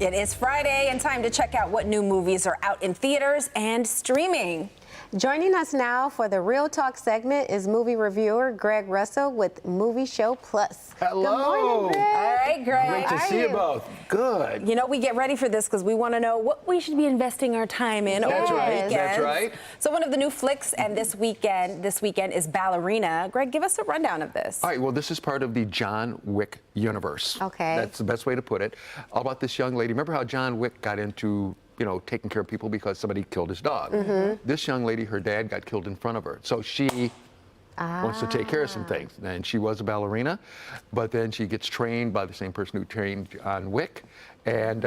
It is Friday and time to check out what new movies are out in theaters and streaming. Joining us now for the Real Talk segment is movie reviewer Greg Russell with Movie Show Plus. Hello. Good morning, Greg. All right, Greg. Great to see you both. Good. You know, we get ready for this because we want to know what we should be investing our time in over That's the right. weekends. That's right. So one of the new flicks and this weekend is Ballerina. Greg, give us a rundown of this. All right, well, this is part of the John Wick universe. Okay. That's the best way to put it. All about this young lady. Remember how John Wick got into, you know, taking care of people because somebody killed his dog? This young lady, her dad got killed in front of her. So she wants to take care of some things. And she was a ballerina, but then she gets trained by the same person who trained John Wick. And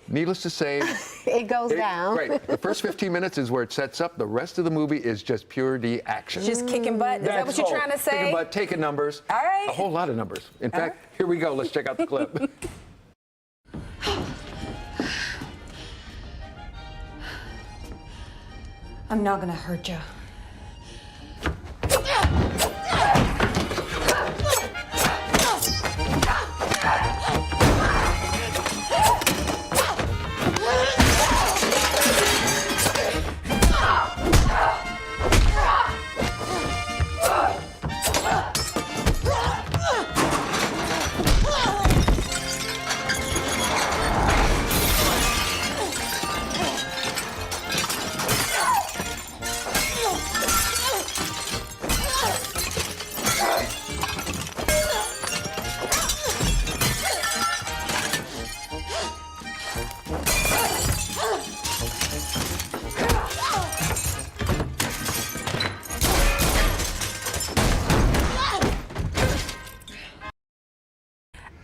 needless to say, It goes down. Right. The first 15 minutes is where it sets up. The rest of the movie is just pure D action. Just kicking butt? Is that what you're trying to say? Kicking butt, taking numbers. All right. A whole lot of numbers. In fact, here we go. Let's check out the clip. I'm not gonna hurt you.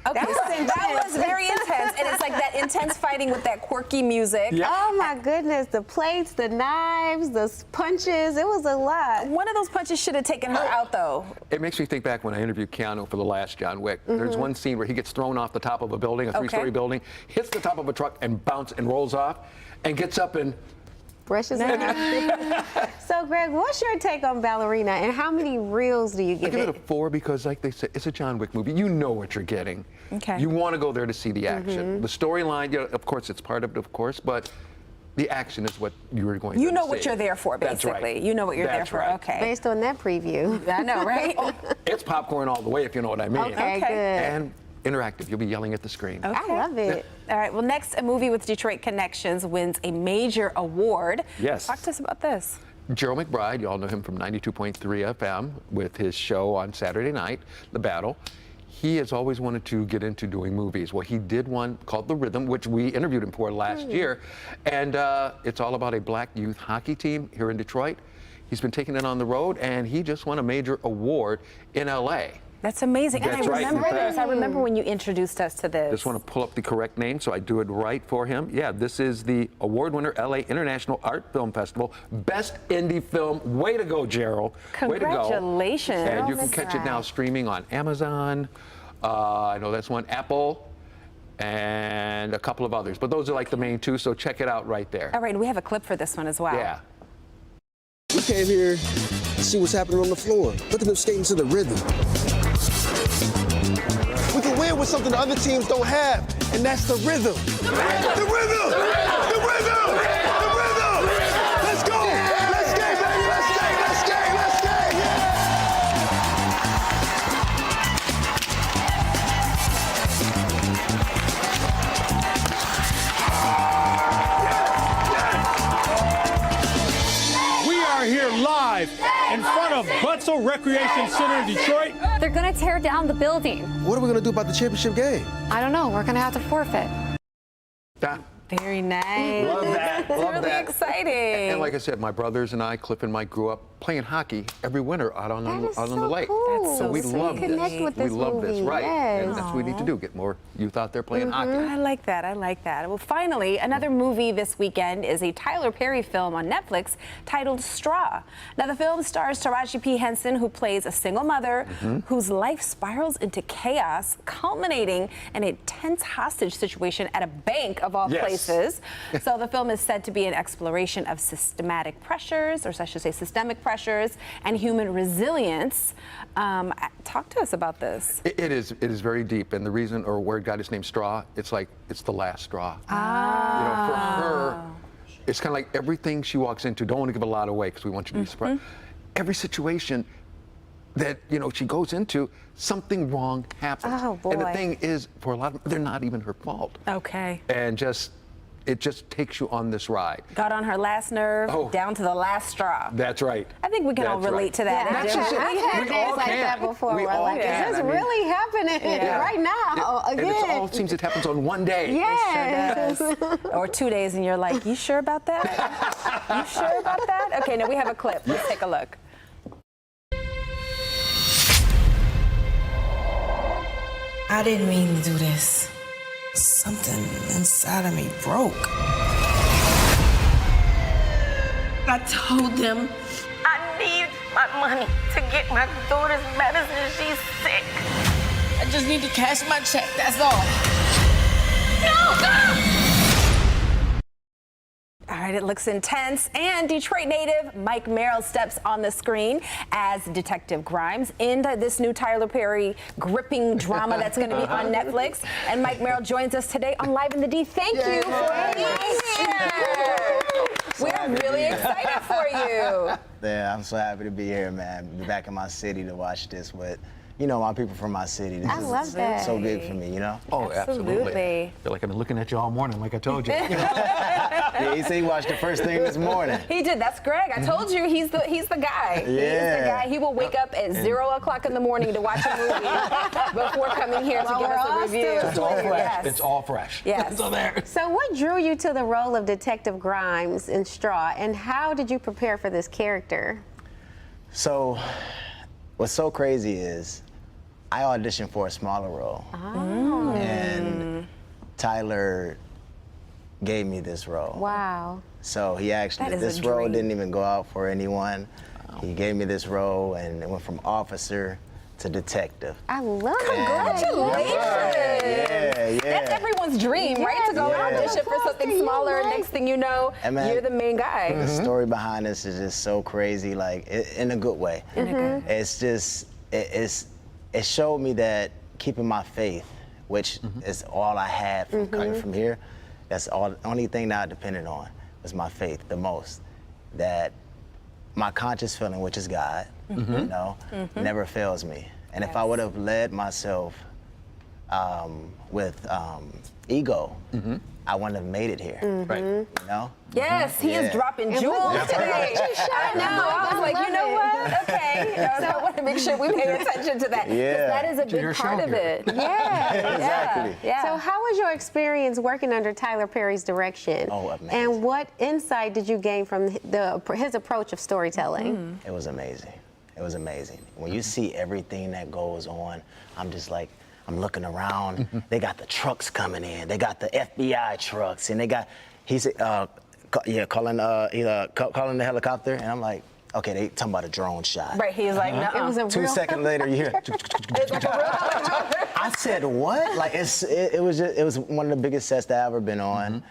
Okay, that was very intense, and it's like that intense fighting with that quirky music. Yeah. Oh my goodness, the plates, the knives, the punches, it was a lot. One of those punches should have taken her out, though. It makes me think back when I interviewed Keanu for the last John Wick. There's one scene where he gets thrown off the top of a building, a three-story building, hits the top of a truck and bounces and rolls off, and gets up and Brushes it off. So, Greg, what's your take on Ballerina, and how many reels do you I give give it a 4 because, like they said, it's a John Wick movie. You know what you're getting. Okay. You want to go there to see the action. The storyline, you know, of course, it's part of it, of course, but the action is what you're going to see. You know what you're there for, basically. That's right. You know what you're That's there for. right. Okay. Based on that preview. I know, right? It's popcorn all the way, if you know what I mean. Okay, good. And interactive. You'll be yelling at the screen. Okay. I love it. All right. Well, next, a movie with Detroit connections wins a major award. Yes. Talk to us about this. Gerald McBride, you all know him from 92.3 FM with his show on Saturday night, The Battle. He has always wanted to get into doing movies. Well, he did one called The Rhythm, which we interviewed him for last year. And it's all about a black youth hockey team here in Detroit. He's been taking it on the road, and he just won a major award in L.A. That's amazing. That's and I right, remember in fact. this. I remember when you introduced us to this. Just want to pull up the correct name so I do it right for him. Yeah, this is the award winner, LA International Art Film Festival. Best indie film. Way to go, Gerald. Way to go. Congratulations. And you can catch it now streaming on Amazon. I know that's one, Apple, and a couple of others. But those are like the main two, so check it out right there. All right, and we have a clip for this one as well. Yeah. We came here to see what's happening on the floor. Look at them skating to the rhythm. We can win with something the other teams don't have, and that's the rhythm. The rhythm! The rhythm! The rhythm! The rhythm! Let's go! Let's skate, baby! Let's skate! Let's skate! Let's skate! We are here live in front of Butzel Recreation Center in Detroit. They're gonna tear down the building. What are we gonna do about the championship game? I don't know, we're gonna have to forfeit. That, Very nice. love that. It's Love really that. exciting. And like I said, my brothers and I, Cliff and Mike, grew up playing hockey every winter out on That is the so lake. cool. That's so we sweet. love Connect this. with We this love this, movie, right? And yes. that's what we need to do, get more youth out there playing hockey. I like that. I like that. Well, finally, another movie this weekend is a Tyler Perry film on Netflix titled Straw. Now, the film stars Taraji P. Henson, who plays a single mother whose life spirals into chaos, culminating in a tense hostage situation at a bank of all Yes. places. choices. So the film is said to be an exploration of systematic pressures, or I should say systemic pressures, and human resilience. Talk to us about this. It is very deep, and the reason, or where it got its name Straw, it's like it's the last straw. You know, for her, it's kind of like everything she walks into. Don't want to give a lot away because we want you to be surprised. Every situation that she goes into, something wrong happens. Oh, boy. And the thing is, for a lot of them, they're not even her fault. Okay. And it just takes you on this ride. Got on her last nerve, down to the last straw. That's right. I think we can all relate to that. Yeah, I've had days like that before. We Where all like, can. is this really happening right now? And Again. it all seems it happens on one day. Yes. Sure does. Or 2 days, and you're like, you sure about that? You sure about that? Okay, now we have a clip. Let's take a look. I didn't mean to do this. Something inside of me broke. I told them I need my money to get my daughter's medicine. She's sick. I just need to cash my check, that's all. No! All right, it looks intense. And Detroit native Mike Merrill steps on the screen as Detective Grimes in this new Tyler Perry gripping drama that's going to be on Netflix. And Mike Merrill joins us today on Live in the D. Thank you for being here. We're really excited for you. Yeah, I'm so happy to be here, man. Be back in my city to watch this with, my people from my city. This I is love that. so big for me, Oh, absolutely. Absolutely. I feel like I've been looking at you all morning, like I told you. Yeah, he said he watched the first thing this morning. He did. That's Greg. I told you he's the guy. He's the Yeah. guy. He will wake up at 0 o'clock in the morning to watch a movie before coming here to give us a review. It's all fresh. Yes. It's all fresh. Yes. So there. So what drew you to the role of Detective Grimes in Straw, and how did you prepare for this character? So, what's so crazy is I auditioned for a smaller role. Oh. And Tyler gave me this role. Wow. So he actually, That is a this role dream. didn't even go out for anyone. He gave me this role, and it went from officer to detective. I love Congratulations. Yeah. That's everyone's dream, right? To go Yeah. audition for something smaller, and next thing you know, And man, you're the main guy. The story behind this is just so crazy, like in a good way. It's just, it showed me that keeping my faith, which is all I had from coming from here, that's the only thing that I depended on was my faith the most. That my conscious feeling, which is God, never fails me. And if I would have led myself with ego, I wouldn't have made it here. Right. Yes, he is Yeah. dropping jewels today. I know. I was like, you know what? Okay. So I want to make sure we pay attention to that. 'Cause Yeah. that is a To your big part show of here. it. Yeah. Exactly. Yeah. So how was your experience working under Tyler Perry's direction? Oh, amazing. And what insight did you gain from his approach of storytelling? It was amazing. It was amazing. When you see everything that goes on, I'm just like, I'm looking around. They got the trucks coming in. They got the FBI trucks, and they got, calling the helicopter, and I'm like, okay, they talking about a drone shot. Right. He was like, no. It was a 2 real seconds later, you hear. It's like a real helicopter. I said, what? Like it was one of the biggest sets that I've ever been on.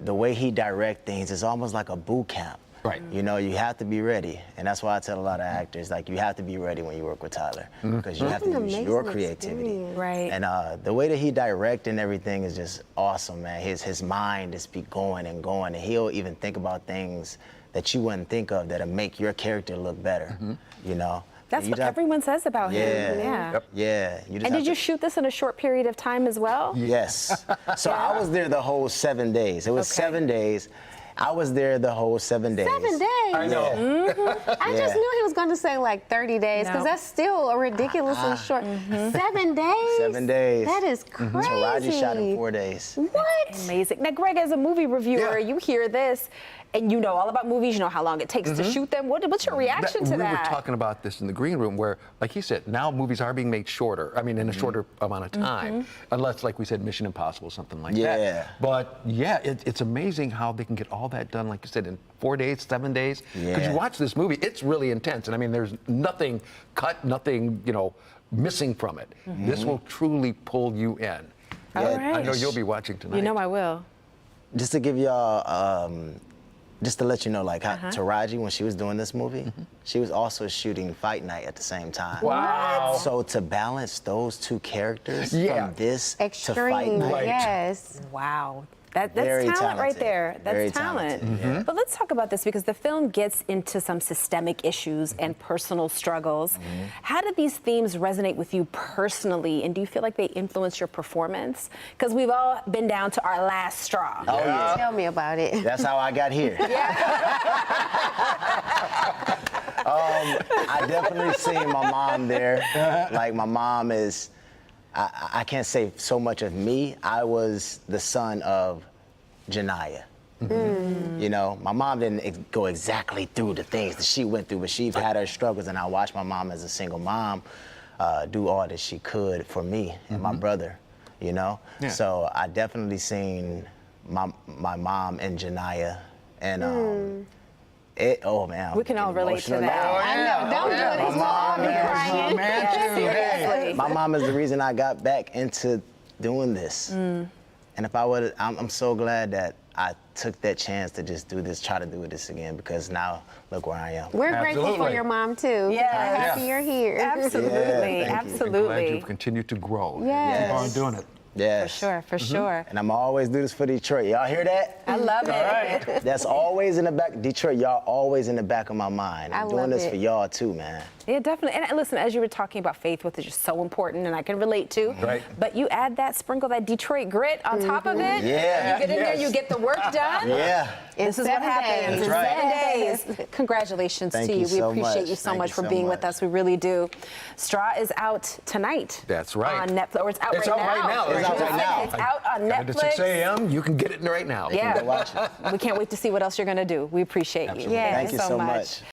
The way he direct things is almost like a boot camp. Right. You have to be ready, and that's why I tell a lot of actors, like, you have to be ready when you work with Tyler, because you have to use your creativity. Right. And the way that he direct and everything is just awesome, man. His mind just be going and going, and he'll even think about things that you wouldn't think of that'll make your character look better. That's You what just- everyone says about him. Yeah. Yeah. Yeah. You just And have did you to- shoot this in a short period of time as well? Yes. So I was there the whole 7 days. It was 7 days. I was there the whole 7 days. 7 days. I know. I just knew he was going to say like 30 days because No. that's still a ridiculously short. 7 days? 7 days. That is crazy. Taraji shot in 4 days. What? Amazing. Now, Greg, as a movie reviewer, you hear this, and you know all about movies. You know how long it takes to shoot them. What's your reaction to we that? were talking about this in the green room where, like he said, now movies are being made shorter. I mean, in a shorter amount of time. Unless, like we said, Mission Impossible, something like Yeah. that. But yeah, it's amazing how they can get all that done, like you said, in 4 days, 7 days. Because Yeah. you watch this movie, it's really intense. And I mean, there's nothing cut, nothing, missing from it. This will truly pull you in. All right. I know you'll be watching tonight. You know I will. just to give y'all, just to let you know, like how Taraji, when she was doing this movie, she was also shooting Fight Night at the same time. Wow. So to balance those two characters from this Extreme, to Fight Night, yes. Wow. That's Very talent right talented. there. That's Very talent. talented, But let's talk about this because the film gets into some systemic issues and personal struggles. How do these themes resonate with you personally, and do you feel like they influence your performance? Because we've all been down to our last straw. Oh, yeah. Tell me about it. That's how I got here. I definitely seen my mom there. Like, my mom is, I can't say so much of me. I was the son of Janiyah. You know, my mom didn't go exactly through the things that she went through, but she's had her struggles, and I watched my mom as a single mom do all that she could for me and my brother, you know? Yeah. So I definitely seen my mom and Janiyah, and oh man, We can all relate to emotional that. now. I know, don't do it. It's all be crying. Seriously. My mom is the reason I got back into doing this. And if I would, I'm so glad that I took that chance to just do this, try to do this again, because now look where I am. We're grateful for Absolutely. your mom, too. Yes. We're happy you're here. Absolutely. thank you. Glad Absolutely. you've continued to grow. Yes. Keep on doing it. Yes. For sure. And I'm always do this for Detroit. Y'all hear that? I love it. That's always in the back. Detroit, y'all always in the back of my mind. I'm I doing love this it. for y'all too, man. Yeah, definitely. And listen, as you were talking about faith, which is just so important, and I can relate to. Right. But you add that, sprinkle that Detroit grit on top of it. Yeah. You get in there, you get the work done. Yeah. This is what 7 happens days. in Right. 7 days. Congratulations Thank to you you. We so appreciate much. you so Thank much you for so being with much. us. We really do. Straw is out tonight. That's right. On Netflix. Or it's out It's right out right now. It's out right now. It's out on At Netflix. 6 a.m., you can get it right now. Yeah. Go watch it. We can't wait to see what else you're going to do. We appreciate you. Absolutely. Yes. Thank you so much.